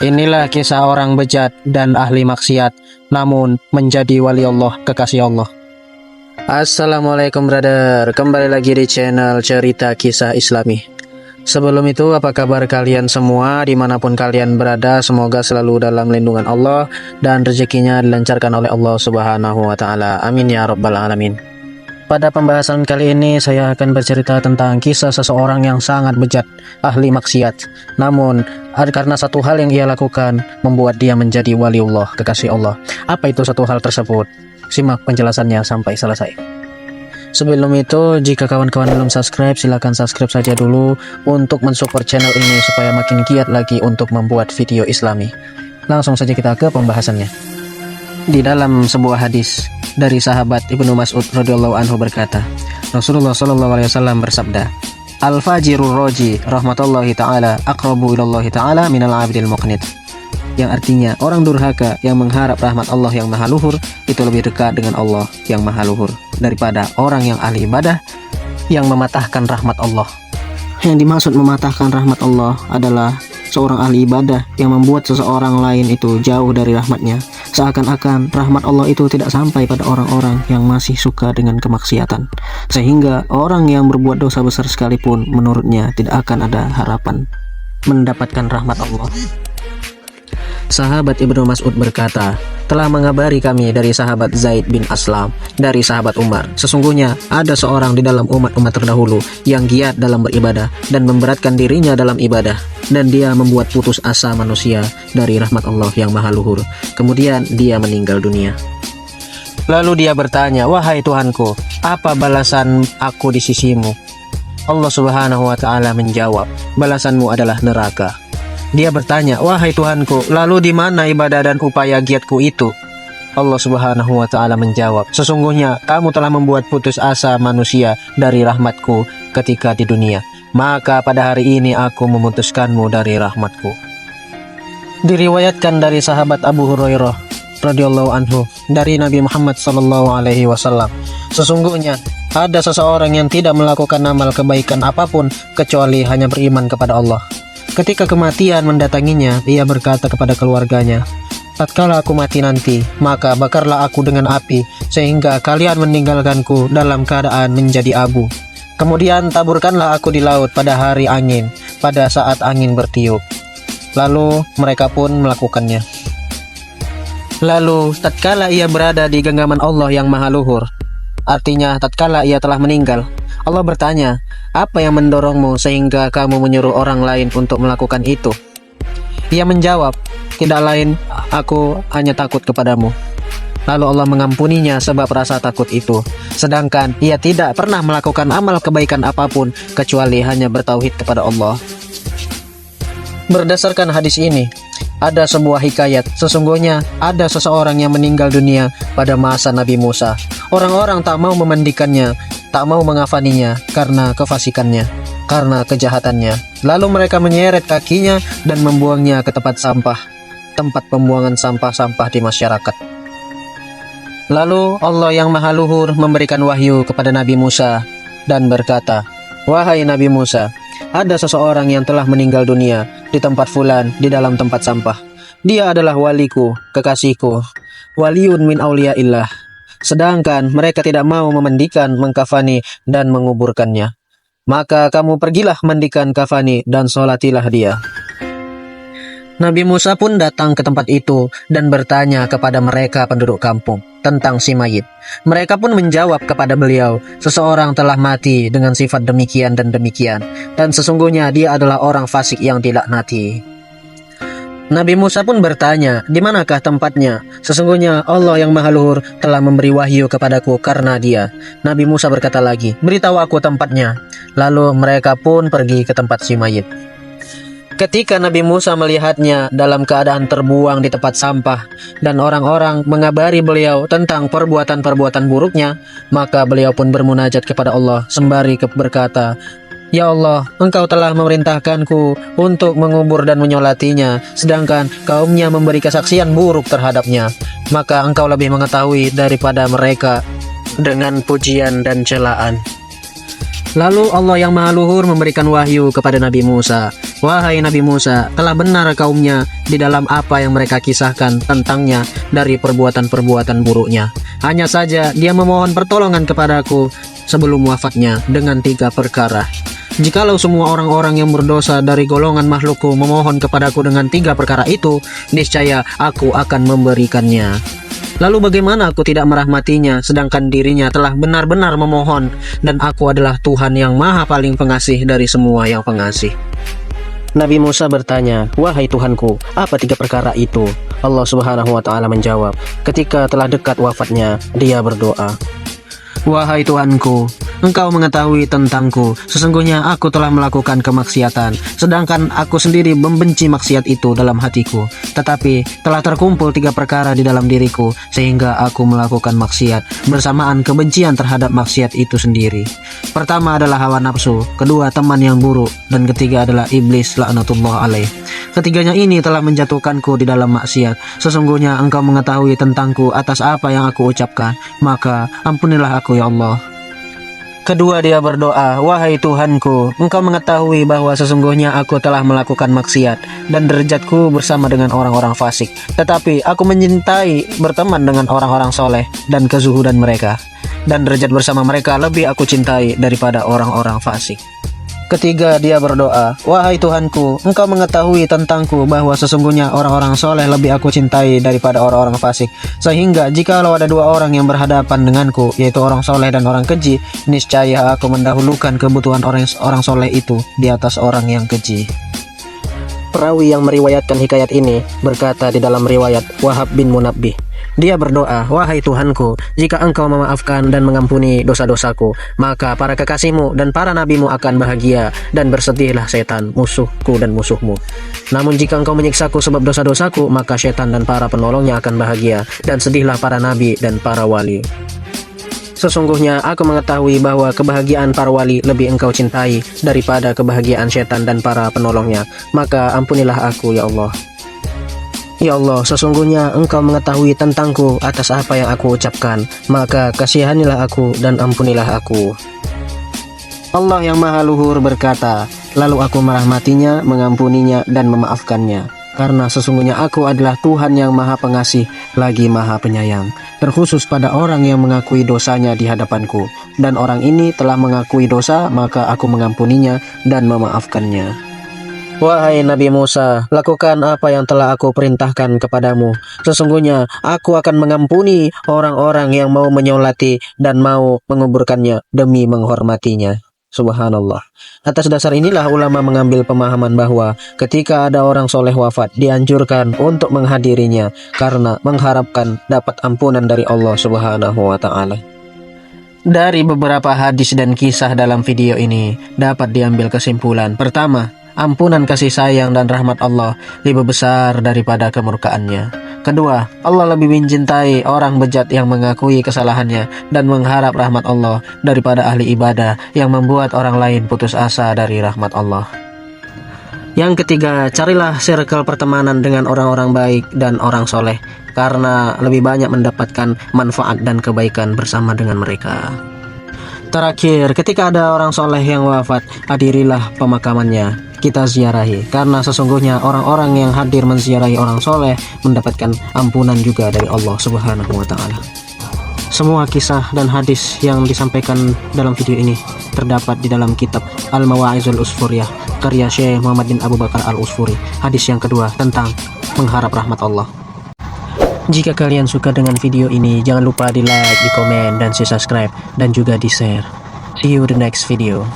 Inilah kisah orang bejat dan ahli maksiat, namun menjadi wali Allah, kekasih Allah. Assalamualaikum brother, kembali lagi di channel Cerita Kisah Islami. Sebelum itu, apa kabar kalian semua dimanapun kalian berada? Semoga selalu dalam lindungan Allah dan rezekinya dilancarkan oleh Allah Subhanahu wa Ta'ala. Amin ya Rabbal Alamin. Pada pembahasan kali ini saya akan bercerita tentang kisah seseorang yang sangat bejat, ahli maksiat. Namun, karena satu hal yang ia lakukan membuat dia menjadi waliullah, kekasih Allah. Apa itu satu hal tersebut? Simak penjelasannya sampai selesai. Sebelum itu, jika kawan-kawan belum subscribe, silahkan subscribe saja dulu untuk mensupport channel ini supaya makin giat lagi untuk membuat video islami. Langsung saja kita ke pembahasannya. Di dalam sebuah hadis dari sahabat Ibnu Mas'ud radhiyallahu anhu berkata, Rasulullah sallallahu alaihi wasallam bersabda, Al-fajirur roji rahmatullahi ta'ala aqrabu ilallahi ta'ala minal abdil muqnit. Yang artinya, orang durhaka yang mengharap rahmat Allah yang maha luhur itu lebih dekat dengan Allah yang maha luhur daripada orang yang ahli ibadah yang mematahkan rahmat Allah. Yang dimaksud mematahkan rahmat Allah adalah seorang ahli ibadah yang membuat seseorang lain itu jauh dari rahmatnya, seakan-akan rahmat Allah itu tidak sampai pada orang-orang yang masih suka dengan kemaksiatan, sehingga orang yang berbuat dosa besar sekalipun menurutnya tidak akan ada harapan mendapatkan rahmat Allah. Sahabat Ibnu Mas'ud berkata, telah mengabari kami dari sahabat Zaid bin Aslam, dari sahabat Umar, sesungguhnya ada seorang di dalam umat-umat terdahulu yang giat dalam beribadah dan memberatkan dirinya dalam ibadah, dan dia membuat putus asa manusia dari rahmat Allah yang maha luhur. Kemudian dia meninggal dunia. Lalu dia bertanya, wahai Tuhanku, apa balasan aku di sisimu? Allah Subhanahu wa Ta'ala menjawab, balasanmu adalah neraka. Dia bertanya, wahai Tuhanku, lalu di mana ibadah dan upaya giatku itu? Allah Subhanahu wa Ta'ala menjawab, sesungguhnya kamu telah membuat putus asa manusia dari rahmatku ketika di dunia. Maka pada hari ini aku memutuskanmu dari rahmatku. Diriwayatkan dari sahabat Abu Hurairah radhiyallahu anhu dari Nabi Muhammad sallallahu alaihi wasallam, sesungguhnya ada seseorang yang tidak melakukan amal kebaikan apapun kecuali hanya beriman kepada Allah. Ketika kematian mendatanginya, ia berkata kepada keluarganya, tatkala aku mati nanti, maka bakarlah aku dengan api, sehingga kalian meninggalkanku dalam keadaan menjadi abu. Kemudian taburkanlah aku di laut pada hari angin, pada saat angin bertiup. Lalu mereka pun melakukannya. Lalu tatkala ia berada di genggaman Allah yang maha luhur, artinya tatkala ia telah meninggal, Allah bertanya, apa yang mendorongmu sehingga kamu menyuruh orang lain untuk melakukan itu? Ia menjawab, tidak lain, aku hanya takut kepadamu. Lalu Allah mengampuninya sebab rasa takut itu. Sedangkan ia tidak pernah melakukan amal kebaikan apapun kecuali hanya bertauhid kepada Allah. Berdasarkan hadis ini, ada sebuah hikayat. Sesungguhnya ada seseorang yang meninggal dunia pada masa Nabi Musa. Orang-orang tak mau memandikannya, tak mau mengafaninya karena kefasikannya, karena kejahatannya. Lalu mereka menyeret kakinya dan membuangnya ke tempat sampah, tempat pembuangan sampah-sampah di masyarakat. Lalu Allah yang maha luhur memberikan wahyu kepada Nabi Musa dan berkata, wahai Nabi Musa, ada seseorang yang telah meninggal dunia di tempat fulan di dalam tempat sampah. Dia adalah waliku, kekasihku, waliun min auliyaillah. Sedangkan mereka tidak mau memandikan, mengkafani, dan menguburkannya. Maka kamu pergilah mandikan, kafani, dan sholatilah dia. Nabi Musa pun datang ke tempat itu dan bertanya kepada mereka penduduk kampung tentang si mayit. Mereka pun menjawab kepada beliau, seseorang telah mati dengan sifat demikian dan demikian, dan sesungguhnya dia adalah orang fasik yang dilaknati. Nabi Musa pun bertanya, di manakah tempatnya? Sesungguhnya Allah yang maha luhur telah memberi wahyu kepadaku karena dia. Nabi Musa berkata lagi, beritahu aku tempatnya. Lalu mereka pun pergi ke tempat si mayit. Ketika Nabi Musa melihatnya dalam keadaan terbuang di tempat sampah dan orang-orang mengabari beliau tentang perbuatan-perbuatan buruknya, maka beliau pun bermunajat kepada Allah sembari berkata, ya Allah, engkau telah memerintahkanku untuk mengubur dan menyolatinya, sedangkan kaumnya memberi kesaksian buruk terhadapnya. Maka engkau lebih mengetahui daripada mereka dengan pujian dan celaan. Lalu Allah yang Maha Luhur memberikan wahyu kepada Nabi Musa. Wahai Nabi Musa, telah benar kaumnya di dalam apa yang mereka kisahkan tentangnya dari perbuatan-perbuatan buruknya. Hanya saja dia memohon pertolongan kepadaku sebelum wafatnya dengan 3 perkara. Jikalau semua orang-orang yang berdosa dari golongan makhlukku memohon kepadaku dengan 3 perkara itu, niscaya aku akan memberikannya. Lalu bagaimana aku tidak merahmatinya, sedangkan dirinya telah benar-benar memohon, dan aku adalah Tuhan yang Maha paling pengasih dari semua yang pengasih. Nabi Musa bertanya, wahai Tuhanku, apa 3 perkara itu? Allah Subhanahu wa Ta'ala menjawab, ketika telah dekat wafatnya, dia berdoa, wahai Tuhanku, Engkau mengetahui tentangku, sesungguhnya aku telah melakukan kemaksiatan, sedangkan aku sendiri membenci maksiat itu dalam hatiku. Tetapi telah terkumpul 3 perkara di dalam diriku, sehingga aku melakukan maksiat bersamaan kebencian terhadap maksiat itu sendiri. Pertama adalah hawa nafsu, kedua teman yang buruk, dan ketiga adalah iblis laknatullah alaih. Ketiganya ini telah menjatuhkanku di dalam maksiat. Sesungguhnya Engkau mengetahui tentangku atas apa yang aku ucapkan, maka ampunilah aku ya Allah. Kedua dia berdoa, wahai Tuhanku, Engkau mengetahui bahwa sesungguhnya aku telah melakukan maksiat dan derajatku bersama dengan orang-orang fasik. Tetapi aku mencintai berteman dengan orang-orang soleh dan kezuhudan mereka. Dan derajat bersama mereka lebih aku cintai daripada orang-orang fasik. Ketiga dia berdoa, wahai Tuhanku, Engkau mengetahui tentangku bahwa sesungguhnya orang-orang soleh lebih aku cintai daripada orang-orang fasik. Sehingga jikalau ada 2 orang yang berhadapan denganku, yaitu orang soleh dan orang keji, niscaya aku mendahulukan kebutuhan orang soleh itu di atas orang yang keji. Perawi yang meriwayatkan hikayat ini berkata di dalam riwayat Wahab bin Munabbih, dia berdoa, wahai Tuhanku, jika Engkau memaafkan dan mengampuni dosa-dosaku, maka para kekasihmu dan para nabimu akan bahagia, dan bersedihlah setan, musuhku dan musuhmu. Namun jika Engkau menyiksaku sebab dosa-dosaku, maka setan dan para penolongnya akan bahagia, dan sedihlah para nabi dan para wali. Sesungguhnya aku mengetahui bahwa kebahagiaan para wali lebih Engkau cintai daripada kebahagiaan setan dan para penolongnya, maka ampunilah aku ya Allah. Ya Allah, sesungguhnya Engkau mengetahui tentangku atas apa yang aku ucapkan, maka kasihanilah aku dan ampunilah aku. Allah yang Maha Luhur berkata, lalu aku merahmatinya, mengampuninya, dan memaafkannya. Karena sesungguhnya aku adalah Tuhan yang Maha Pengasih, lagi Maha Penyayang, terkhusus pada orang yang mengakui dosanya di hadapanku. Dan orang ini telah mengakui dosa, maka aku mengampuninya dan memaafkannya. Wahai Nabi Musa, lakukan apa yang telah aku perintahkan kepadamu. Sesungguhnya aku akan mengampuni orang-orang yang mau menyolati dan mau menguburkannya demi menghormatinya. Subhanallah. Atas dasar inilah ulama mengambil pemahaman bahwa ketika ada orang soleh wafat, dianjurkan untuk menghadirinya karena mengharapkan dapat ampunan dari Allah Subhanahu wa Ta'ala. Dari beberapa hadis dan kisah dalam video ini dapat diambil kesimpulan. Pertama, ampunan kasih sayang dan rahmat Allah lebih besar daripada kemurkaannya. Kedua, Allah lebih mencintai orang bejat yang mengakui kesalahannya dan mengharap rahmat Allah daripada ahli ibadah yang membuat orang lain putus asa dari rahmat Allah. Yang ketiga, carilah circle pertemanan dengan orang-orang baik dan orang soleh, karena lebih banyak mendapatkan manfaat dan kebaikan bersama dengan mereka. Terakhir, ketika ada orang soleh yang wafat, hadirilah pemakamannya. Kita ziarahi, karena sesungguhnya orang-orang yang hadir menziarahi orang soleh mendapatkan ampunan juga dari Allah Subhanahu wa Ta'ala. Semua kisah dan hadis yang disampaikan dalam video ini terdapat di dalam kitab Al-Mawa'izul Usfuriyah karya Syekh Muhammad bin Abu Bakar Al-Usfuri. Hadis yang kedua tentang mengharap rahmat Allah. Jika kalian suka dengan video ini, jangan lupa di like, di komen, dan di subscribe, dan juga di share. See you the next video.